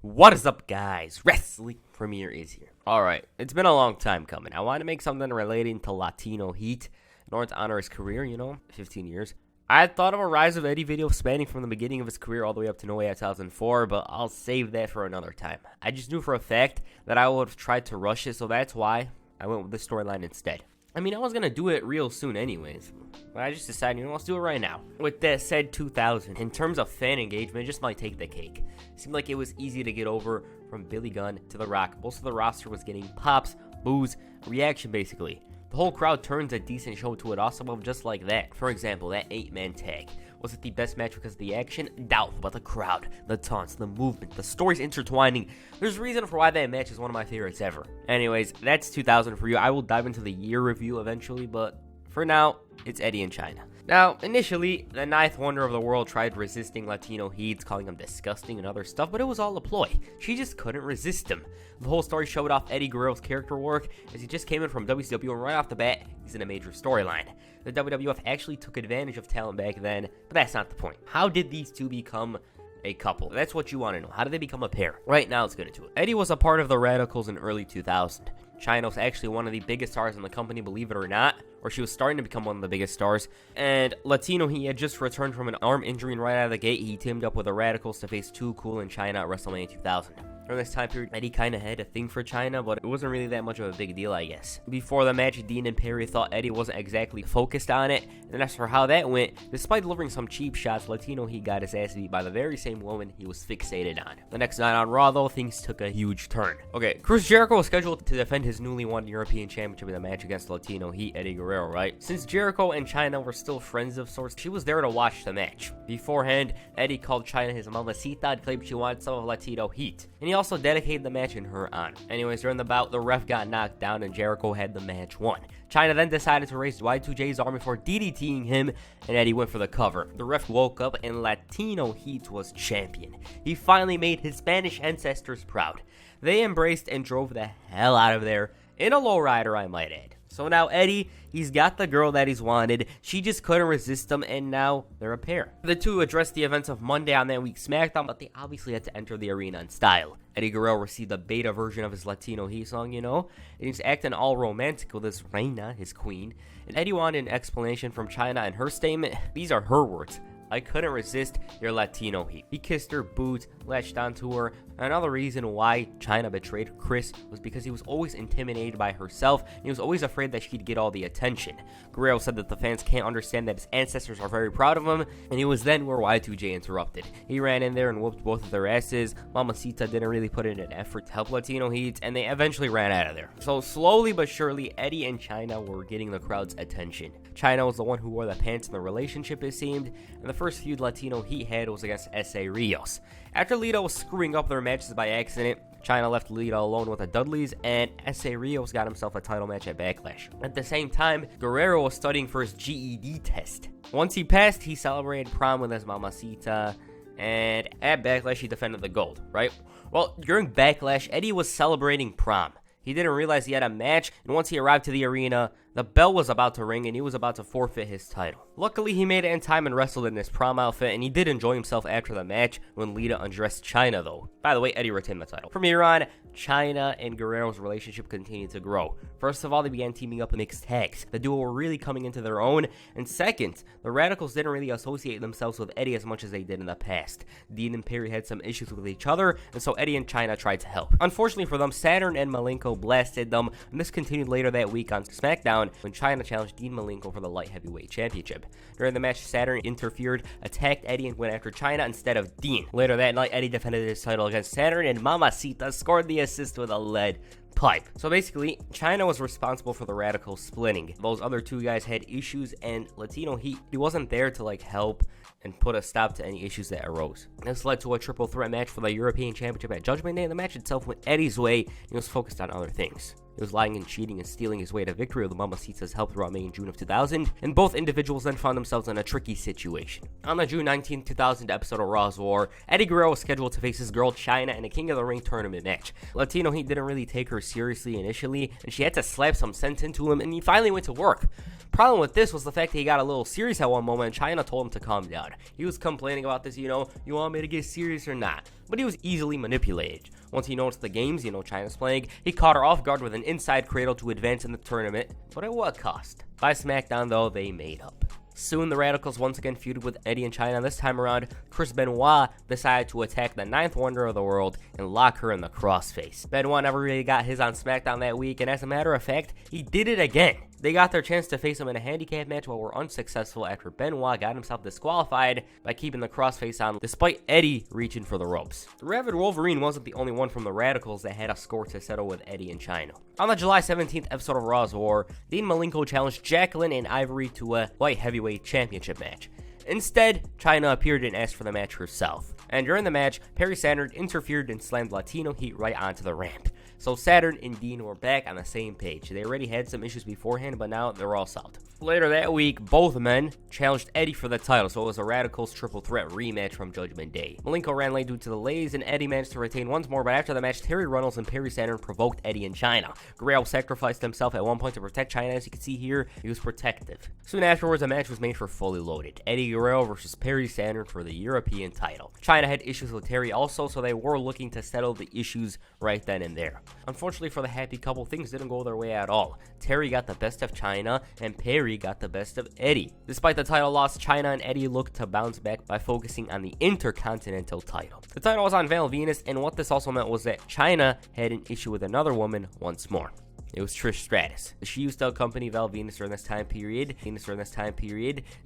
What is up, guys? Wrestling Premiere is here. Alright, it's been a long time coming. I wanted to make something relating to Latino heat in order to honor his career, 15 years. I had thought of a Rise of Eddie video spanning from the beginning of his career all the way up to No Way Out 2004, but I'll save that for another time. I just knew for a fact that I would have tried to rush it, so that's why I went with this storyline instead. I mean, I was going to do it real soon anyways, but I just decided, let's do it right now. With that said, 2000, in terms of fan engagement, it just might take the cake. It seemed like it was easy to get over from Billy Gunn to The Rock. Most of the roster was getting pops, boos, reaction basically. The whole crowd turns a decent show to an awesome move just like that. For example, that 8-man tag. Was it the best match because of the action? Doubtful, but the crowd, the taunts, the movement, the stories intertwining. There's a reason for why that match is one of my favorites ever. Anyways, that's 2000 for you. I will dive into the year review eventually, but for now, it's Eddie and Chyna. Now, initially, the ninth wonder of the world tried resisting Latino heats, calling him disgusting and other stuff, but it was all a ploy. She just couldn't resist him. The whole story showed off Eddie Guerrero's character work, as he just came in from WCW, and right off the bat, he's in a major storyline. The WWF actually took advantage of talent back then, but that's not the point. How did these two become a couple? That's what you want to know. How did they become a pair? Right now, let's get into it. Eddie was a part of the Radicals in early 2000. Chyna was actually one of the biggest stars in the company, believe it or not, or she was starting to become one of the biggest stars. And Latino, he had just returned from an arm injury, and right out of the gate, he teamed up with the Radicals to face Too Cool and Chyna at WrestleMania 2000. During this time period, Eddie kind of had a thing for Chyna, but it wasn't really that much of a big deal, I guess. Before the match, Dean and Perry thought Eddie wasn't exactly focused on it, and as for how that went, despite delivering some cheap shots, Latino, he got his ass beat by the very same woman he was fixated on. The next night on Raw, though, things took a huge turn. Okay, Chris Jericho was scheduled to defend his newly won European Championship in a match against Latino Heat Eddie Guerrero, right? Since Jericho and Chyna were still friends of sorts, she was there to watch the match. Beforehand, Eddie called Chyna his mamacita and claimed she wanted some of Latino Heat, and he also dedicated the match in her honor. Anyways, during the bout, the ref got knocked down and Jericho had the match won. Chyna then decided to raise Y2J's arm before DDTing him, and Eddie went for the cover. The ref woke up and Latino Heat was champion. He finally made his Spanish ancestors proud. They embraced and drove the hell out of there, in a lowrider, I might add. So now Eddie, he's got the girl that he's wanted. She just couldn't resist him, and now they're a pair. The two addressed the events of Monday on that week's SmackDown, but they obviously had to enter the arena in style. Eddie Guerrero received a beta version of his Latino Heat song, and he's acting all romantic with his reina, his queen. And Eddie wanted an explanation from Chyna, and her statement, these are her words: "I couldn't resist your Latino heat." He kissed her boots, latched onto her. Another reason why Chyna betrayed Chris was because he was always intimidated by herself, and he was always afraid that she'd get all the attention. Guerrero said that the fans can't understand that his ancestors are very proud of him, and it was then where Y2J interrupted. He ran in there and whooped both of their asses. Mamacita didn't really put in an effort to help Latino Heat, and they eventually ran out of there. So slowly but surely, Eddie and Chyna were getting the crowd's attention. Chyna was the one who wore the pants in the relationship, it seemed, and the first feud Latino Heat had was against S.A. Rios. After Lita was screwing up their matches by accident, Chyna left Lita alone with the Dudleys, and S.A. Rios got himself a title match at Backlash. At the same time, Guerrero was studying for his GED test. Once he passed, he celebrated prom with his mamacita, and at Backlash, he defended the gold, right? Well, during Backlash, Eddie was celebrating prom. He didn't realize he had a match, and once he arrived to the arena, the bell was about to ring, and he was about to forfeit his title. Luckily, he made it in time and wrestled in his prom outfit, and he did enjoy himself after the match when Lita undressed Chyna, though. By the way, Eddie retained the title. From here on, Chyna and Guerrero's relationship continued to grow. First of all, they began teaming up in mixed tags. The duo were really coming into their own, and second, the Radicals didn't really associate themselves with Eddie as much as they did in the past. Dean and Perry had some issues with each other, and so Eddie and Chyna tried to help. Unfortunately for them, Saturn and Malenko blasted them, and this continued later that week on SmackDown when Chyna challenged Dean Malenko for the Light Heavyweight Championship. During the match, Saturn interfered, attacked Eddie, and went after Chyna instead of Dean. Later that night, Eddie defended his title against Saturn, and Mamacita scored the assist with a lead pipe. So basically, Chyna was responsible for the Radicals splitting. Those other two guys had issues, and Latino he wasn't there to help and put a stop to any issues that arose. This led to a triple threat match for the European Championship at Judgment Day, and the match itself went Eddie's way, and he was focused on other things. He was lying and cheating and stealing his way to victory with the Mamacitas help throughout May and June of 2000, and both individuals then found themselves in a tricky situation. On the June 19, 2000 episode of Raw's War, Eddie Guerrero was scheduled to face his girl Chyna in a King of the Ring tournament match. Latino Heat didn't really take her seriously initially, and she had to slap some sense into him, and he finally went to work. Problem with this was the fact that he got a little serious at one moment, and Chyna told him to calm down. He was complaining about this, you want me to get serious or not? But he was easily manipulated. Once he noticed the games, Chyna's playing, he caught her off guard with an inside cradle to advance in the tournament, but at what cost? By SmackDown, though, they made up. Soon, the Radicals once again feuded with Eddie and Chyna. This time around, Chris Benoit decided to attack the ninth wonder of the world and lock her in the crossface. Benoit never really got his on SmackDown that week, and as a matter of fact, he did it again. They got their chance to face him in a handicap match but were unsuccessful after Benoit got himself disqualified by keeping the crossface on despite Eddie reaching for the ropes. The Rabid Wolverine wasn't the only one from the Radicals that had a score to settle with Eddie and Chyna. On the July 17th episode of Raw's War, Dean Malenko challenged Jacqueline and Ivory to a light heavyweight championship match. Instead, Chyna appeared and asked for the match herself. And during the match, Perry Saturn interfered and slammed Latino Heat right onto the ramp. So Saturn and Dean were back on the same page. They already had some issues beforehand, but now they're all solved. Later that week, both men challenged Eddie for the title, so it was a Radicals triple threat rematch from Judgment Day. Malenko ran late due to the delays, and Eddie managed to retain once more, but after the match, Terry Runnels and Perry Saturn provoked Eddie and Chyna. Guerrero sacrificed himself at one point to protect Chyna. As you can see here, he was protective. Soon afterwards, a match was made for Fully Loaded. Eddie Guerrero versus Perry Saturn for the European title. Chyna had issues with Terry also, so they were looking to settle the issues right then and there. Unfortunately for the happy couple, things didn't go their way at all. Terry got the best of Chyna, and Perry got the best of Eddie. Despite the title loss, Chyna and Eddie looked to bounce back by focusing on the Intercontinental title. The title was on Val Venus, and what this also meant was that Chyna had an issue with another woman once more. It was Trish Stratus. She used to accompany Val Venus during this time period.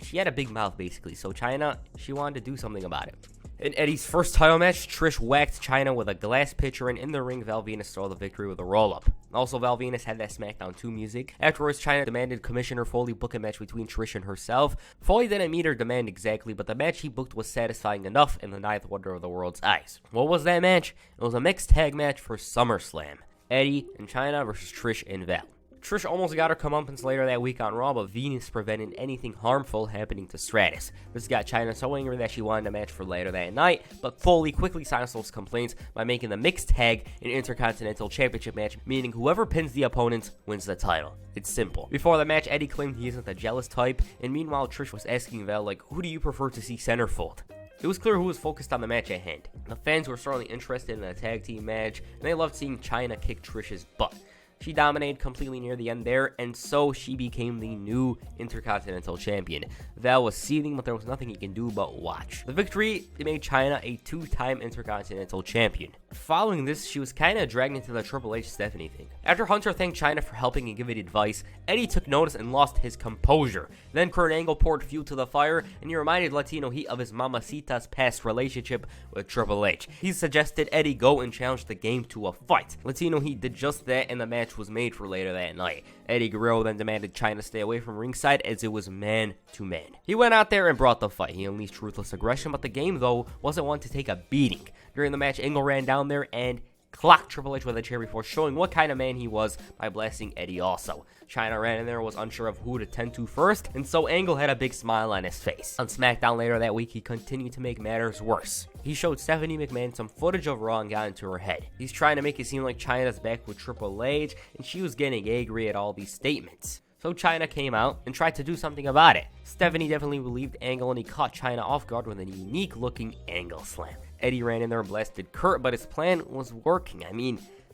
She had a big mouth, basically, so Chyna, she wanted to do something about it. In Eddie's first title match, Trish whacked Chyna with a glass pitcher, and in the ring, Val Venus stole the victory with a roll-up. Also, Val Venus had that SmackDown 2 music. Afterwards, Chyna demanded Commissioner Foley book a match between Trish and herself. Foley didn't meet her demand exactly, but the match he booked was satisfying enough in the ninth wonder of the world's eyes. What was that match? It was a mixed tag match for SummerSlam. Eddie and Chyna versus Trish and Val. Trish almost got her comeuppance later that week on Raw, but Venus prevented anything harmful happening to Stratus. This got Chyna so angry that she wanted a match for later that night, but Foley quickly silenced those complaints by making the mixed tag an Intercontinental Championship match, meaning whoever pins the opponent wins the title. It's simple. Before the match, Eddie claimed he isn't the jealous type, and meanwhile Trish was asking Val, who do you prefer to see centerfold? It was clear who was focused on the match at hand. The fans were certainly interested in a tag team match, and they loved seeing Chyna kick Trish's butt. She dominated completely near the end there, and so she became the new Intercontinental Champion. Val was seething, but there was nothing he can do but watch. The victory made Chyna a two-time Intercontinental Champion. Following this, she was kind of dragged into the Triple H Stephanie thing. After Hunter thanked Chyna for helping and giving advice, Eddie took notice and lost his composure. Then Kurt Angle poured fuel to the fire, and he reminded Latino Heat of his Mamacita's past relationship with Triple H. He suggested Eddie go and challenge the game to a fight. Latino Heat did just that, and the match was made for later that night. Eddie Guerrero then demanded Chyna stay away from ringside as it was man to man. He went out there and brought the fight. He unleashed ruthless aggression, but the game, though, wasn't one to take a beating. During the match, Angle ran down there and clocked Triple H with a chair before showing what kind of man he was by blasting Eddie also. Chyna ran in there, was unsure of who to tend to first, and so Angle had a big smile on his face. On SmackDown later that week, he continued to make matters worse. He showed Stephanie McMahon some footage of Raw and got into her head. He's trying to make it seem like Chyna's back with Triple H, and she was getting angry at all these statements. So Chyna came out and tried to do something about it. Stephanie definitely relieved Angle, and he caught Chyna off guard with a unique-looking angle slam. Eddie ran in there and blasted Kurt, but his plan was working.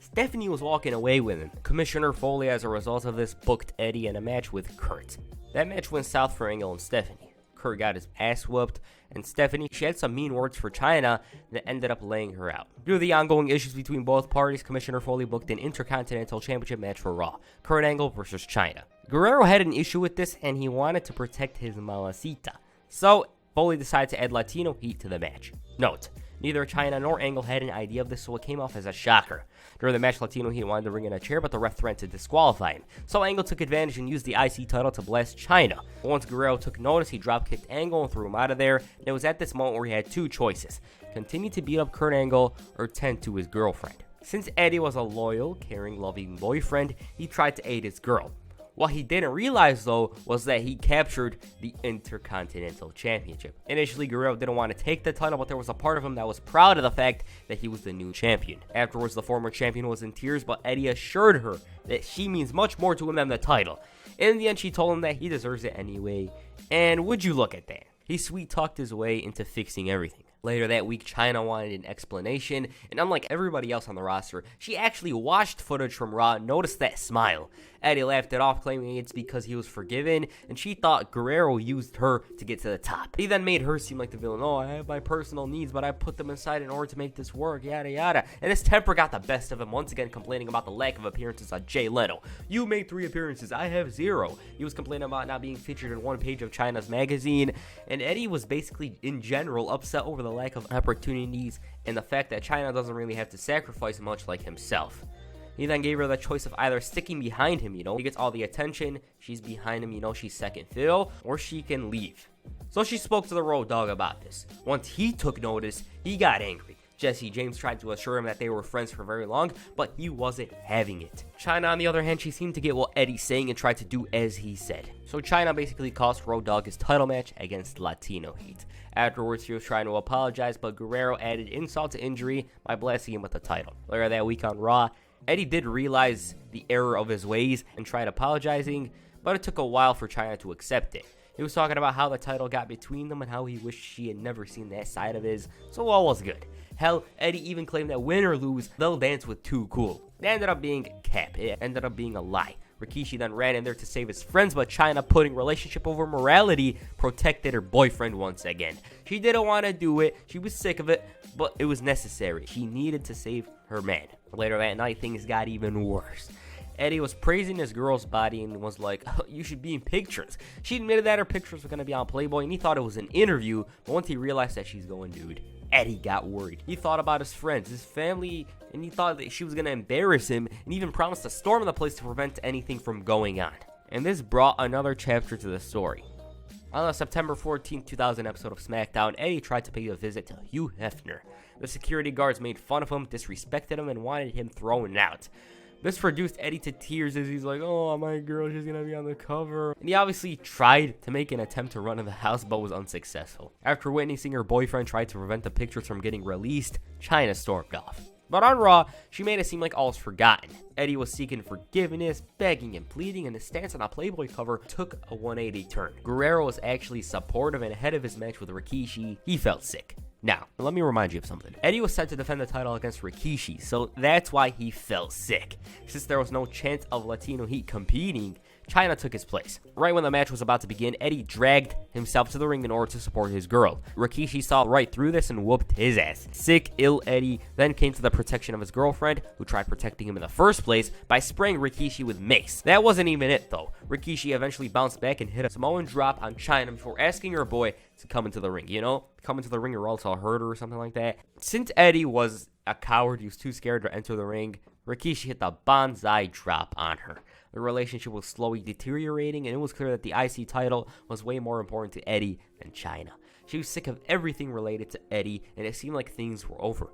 Stephanie was walking away with him. Commissioner Foley, as a result of this, booked Eddie in a match with Kurt. That match went south for Angle and Stephanie. Kurt got his ass whooped, and Stephanie, she had some mean words for Chyna that ended up laying her out. Due to the ongoing issues between both parties, Commissioner Foley booked an Intercontinental Championship match for Raw. Kurt Angle versus Chyna. Guerrero had an issue with this, and he wanted to protect his Mamacita. So, Foley decided to add Latino Heat to the match. Note, neither Chyna nor Angle had an idea of this, so it came off as a shocker. During the match, Latino Heat wanted to bring in a chair, but the ref threatened to disqualify him. So Angle took advantage and used the IC title to blast Chyna. Once Guerrero took notice, he drop-kicked Angle and threw him out of there, and it was at this moment where he had two choices: continue to beat up Kurt Angle or tend to his girlfriend. Since Eddie was a loyal, caring, loving boyfriend, he tried to aid his girl. What he didn't realize, though, was that he captured the Intercontinental Championship. Initially, Guerrero didn't want to take the title, but there was a part of him that was proud of the fact that he was the new champion. Afterwards, the former champion was in tears, but Eddie assured her that she means much more to him than the title. In the end, she told him that he deserves it anyway. And would you look at that? He sweet-talked his way into fixing everything. Later that week, Chyna wanted an explanation, and unlike everybody else on the roster, she actually watched footage from Raw and noticed that smile. Eddie laughed it off, claiming it's because he was forgiven, and she thought Guerrero used her to get to the top. He then made her seem like the villain. Oh, I have my personal needs, but I put them aside in order to make this work, yada yada. And his temper got the best of him, once again complaining about the lack of appearances on Jay Leno. You made 3 appearances, I have 0. He was complaining about not being featured in one page of Chyna's magazine, and Eddie was basically, in general, upset over the lack of opportunities and the fact that Chyna doesn't really have to sacrifice much like himself. He then gave her the choice of either sticking behind him, he gets all the attention, she's behind him, she's second fiddle, or she can leave. So she spoke to the Road Dogg about this. Once he took notice, he got angry. Jesse James tried to assure him that they were friends for very long, but he wasn't having it. Chyna, on the other hand, she seemed to get what Eddie's saying and tried to do as he said. So Chyna basically cost Road Dogg his title match against Latino Heat. Afterwards, he was trying to apologize, but Guerrero added insult to injury by blasting him with the title. Later that week on Raw, Eddie did realize the error of his ways and tried apologizing, but it took a while for Chyna to accept it. He was talking about how the title got between them and how he wished she had never seen that side of his, so all was good. Hell, Eddie even claimed that win or lose, they'll dance with Too Cool. It ended up being cap. It ended up being a lie. Rikishi then ran in there to save his friends, but Chyna, putting relationship over morality, protected her boyfriend once again. She didn't want to do it. She was sick of it, but it was necessary. She needed to save her man. Later that night, things got even worse. Eddie was praising his girl's body and was like, oh, you should be in pictures. She admitted that her pictures were going to be on Playboy, and he thought it was an interview, but once he realized that she's going, dude, Eddie got worried. He thought about his friends, his family, and he thought that she was going to embarrass him, and even promised to storm the place to prevent anything from going on. And this brought another chapter to the story. On the September 14, 2000 episode of SmackDown, Eddie tried to pay a visit to Hugh Hefner. The security guards made fun of him, disrespected him, and wanted him thrown out. This reduced Eddie to tears as he's like, oh, my girl, she's going to be on the cover. And he obviously tried to make an attempt to run in the house, but was unsuccessful. After witnessing her boyfriend try to prevent the pictures from getting released, Chyna stormed off. But on Raw, she made it seem like all was forgotten. Eddie was seeking forgiveness, begging and pleading, and his stance on a Playboy cover took a 180 turn. Guerrero was actually supportive, and ahead of his match with Rikishi, he felt sick. Now, let me remind you of something. Eddie was set to defend the title against Rikishi, so that's why he felt sick. Since there was no chance of Latino Heat competing, Chyna took his place. Right when the match was about to begin, Eddie dragged himself to the ring in order to support his girl. Rikishi saw right through this and whooped his ass. Sick, ill Eddie then came to the protection of his girlfriend, who tried protecting him in the first place by spraying Rikishi with mace. That wasn't even it, though. Rikishi eventually bounced back and hit a Samoan drop on Chyna before asking her boy to come into the ring. Come into the ring or else I'll hurt her or something like that. Since Eddie was a coward, he was too scared to enter the ring, Rikishi hit the bonsai drop on her. The relationship was slowly deteriorating, and it was clear that the IC title was way more important to Eddie than Chyna. She was sick of everything related to Eddie, and it seemed like things were over.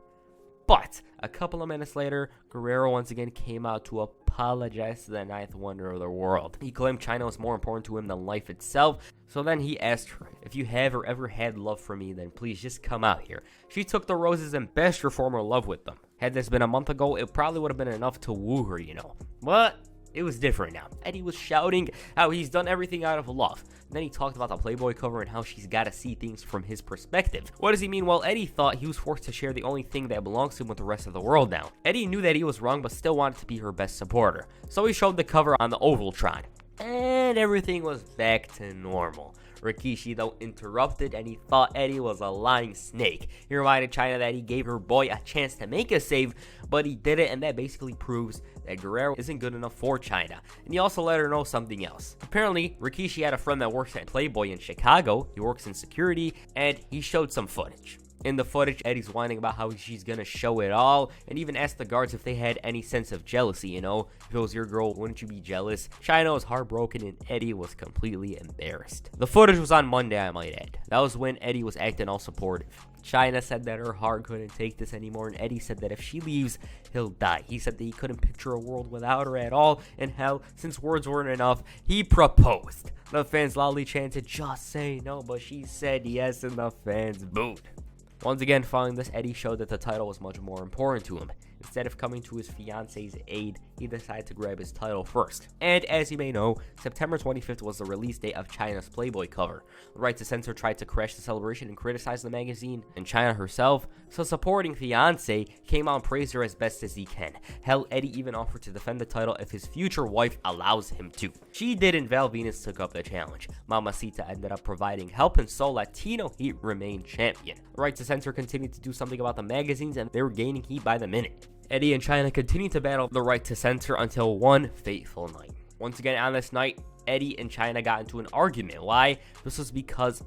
But a couple of minutes later, Guerrero once again came out to apologize to the ninth wonder of the world. He claimed Chyna was more important to him than life itself, so then he asked her, if you have or ever had love for me, then please just come out here. She took the roses and bashed her former love with them. Had this been a month ago, it probably would have been enough to woo her, But it was different now. Eddie was shouting how he's done everything out of love. Then he talked about the Playboy cover and how she's got to see things from his perspective. What does he mean? Well, Eddie thought he was forced to share the only thing that belongs to him with the rest of the world now. Eddie knew that he was wrong, but still wanted to be her best supporter. So he showed the cover on the Ovaltron. And everything was back to normal. Rikishi, though, interrupted, and he thought Eddie was a lying snake. He reminded Chyna that he gave her boy a chance to make a save, but he didn't, and that basically proves that Guerrero isn't good enough for Chyna. And he also let her know something else. Apparently, Rikishi had a friend that works at Playboy in Chicago. He works in security, and he showed some footage. In the footage, Eddie's whining about how she's gonna show it all, and even asked the guards if they had any sense of jealousy, If it was your girl, wouldn't you be jealous? Chyna was heartbroken, and Eddie was completely embarrassed. The footage was on Monday, I might add. That was when Eddie was acting all supportive. Chyna said that her heart couldn't take this anymore, and Eddie said that if she leaves, he'll die. He said that he couldn't picture a world without her at all, and hell, since words weren't enough, he proposed. The fans loudly chanted, just say no, but she said yes, and the fans booed. Once again, following this, Eddie showed that the title was much more important to him. In Instead of coming to his fiance's aid, he decided to grab his title first. And as you may know, September 25th was the release date of Chyna's Playboy cover. The Right to Censor tried to crash the celebration and criticize the magazine, and Chyna herself, so supporting fiance, came out and praised her as best as he can. Hell, Eddie even offered to defend the title if his future wife allows him to. She didn't. Val Venus took up the challenge. Mamacita ended up providing help, and so Latino Heat remained champion. The Right to Censor continued to do something about the magazines, and they were gaining heat by the minute. Eddie and Chyna continued to battle the Right to Censor until one fateful night. Once again on this night, Eddie and Chyna got into an argument. Why? This was because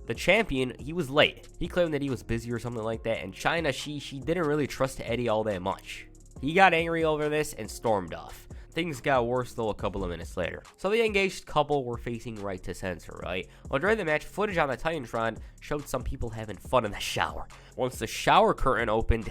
the champion, he was late. He claimed that he was busy or something like that, and Chyna, she didn't really trust Eddie all that much. He got angry over this and stormed off. Things got worse though a couple of minutes later. So the engaged couple were facing Right to Censor, right? Well, during the match, footage on the Titantron showed some people having fun in the shower. Once the shower curtain opened,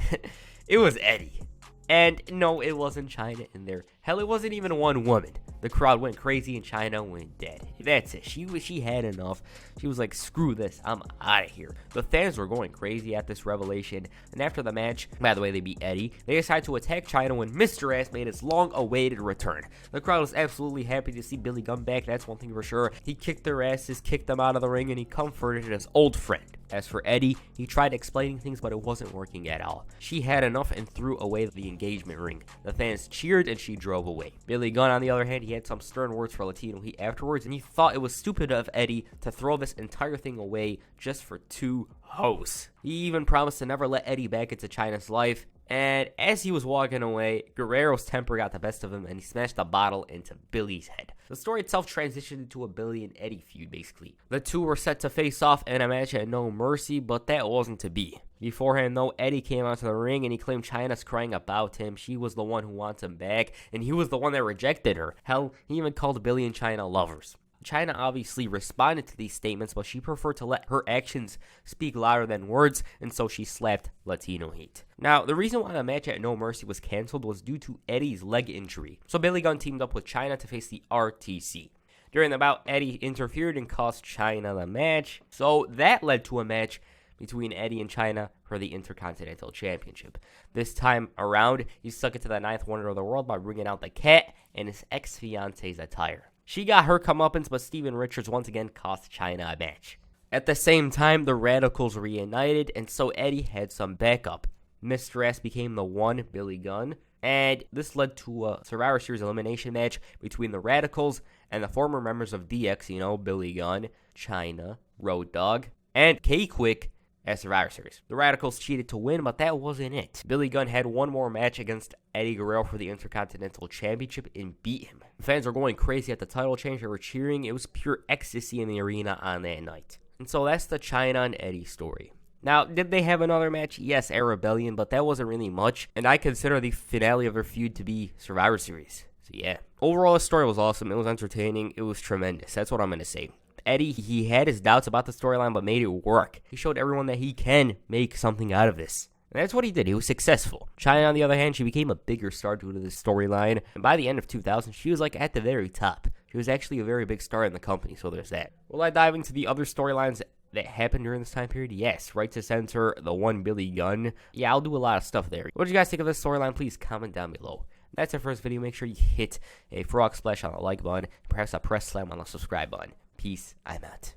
it was Eddie. And no, it wasn't Chyna in there. Hell, it wasn't even one woman. The crowd went crazy and Chyna went dead. That's it. She had enough. She was like, screw this, I'm out of here. The fans were going crazy at this revelation. And after the match, by the way, they beat Eddie, they decided to attack Chyna when Mr. Ass made his long-awaited return. The crowd was absolutely happy to see Billy Gunn back, that's one thing for sure. He kicked their asses, kicked them out of the ring, and he comforted his old friend. As for Eddie, he tried explaining things, but it wasn't working at all. She had enough and threw away the engagement ring. The fans cheered and she drove away. Billy Gunn, on the other hand, he had some stern words for Latino Heat afterwards, and he thought it was stupid of Eddie to throw this entire thing away just for two hoes. He even promised to never let Eddie back into Chyna's life. And as he was walking away, Guerrero's temper got the best of him and he smashed a bottle into Billy's head. The story itself transitioned into a Billy and Eddie feud, basically. The two were set to face off in a match at No Mercy, but that wasn't to be. Beforehand, though, Eddie came out to the ring and he claimed Chyna's crying about him. She was the one who wants him back, and he was the one that rejected her. Hell, he even called Billy and Chyna lovers. Chyna obviously responded to these statements, but she preferred to let her actions speak louder than words, and so she slapped Latino Heat. Now, the reason why the match at No Mercy was canceled was due to Eddie's leg injury. So Billy Gunn teamed up with Chyna to face the RTC. During the bout, Eddie interfered and cost Chyna the match. So that led to a match between Eddie and Chyna for the Intercontinental Championship. This time around, he stuck it to the ninth wonder of the world by bringing out the cat in his ex-fiance's attire. She got her comeuppance, but Steven Richards once again cost Chyna a match. At the same time, the Radicals reunited, and so Eddie had some backup. Mr. S became the one, Billy Gunn, and this led to a Survivor Series elimination match between the Radicals and the former members of DX, Billy Gunn, Chyna, Road Dogg, and K-Quick at Survivor Series. The Radicals cheated to win, but that wasn't it. Billy Gunn had one more match against Eddie Guerrero for the Intercontinental Championship and beat him. The fans were going crazy at the title change. They were cheering. It was pure ecstasy in the arena on that night. And so that's the Chyna and Eddie story. Now, did they have another match? Yes, at Rebellion, but that wasn't really much. And I consider the finale of their feud to be Survivor Series. So yeah. Overall, the story was awesome. It was entertaining. It was tremendous. That's what I'm going to say. Eddie, he had his doubts about the storyline, but made it work. He showed everyone that he can make something out of this. And that's what he did. He was successful. Chyna, on the other hand, she became a bigger star due to this storyline. And by the end of 2000, she was like at the very top. She was actually a very big star in the company, so there's that. Will I dive into the other storylines that happened during this time period? Yes. Right to Censor, the one Billy Gunn. Yeah, I'll do a lot of stuff there. What did you guys think of this storyline? Please comment down below. That's it for this video. Make sure you hit a frog splash on the like button. Perhaps a press slam on the subscribe button. Peace. I'm out.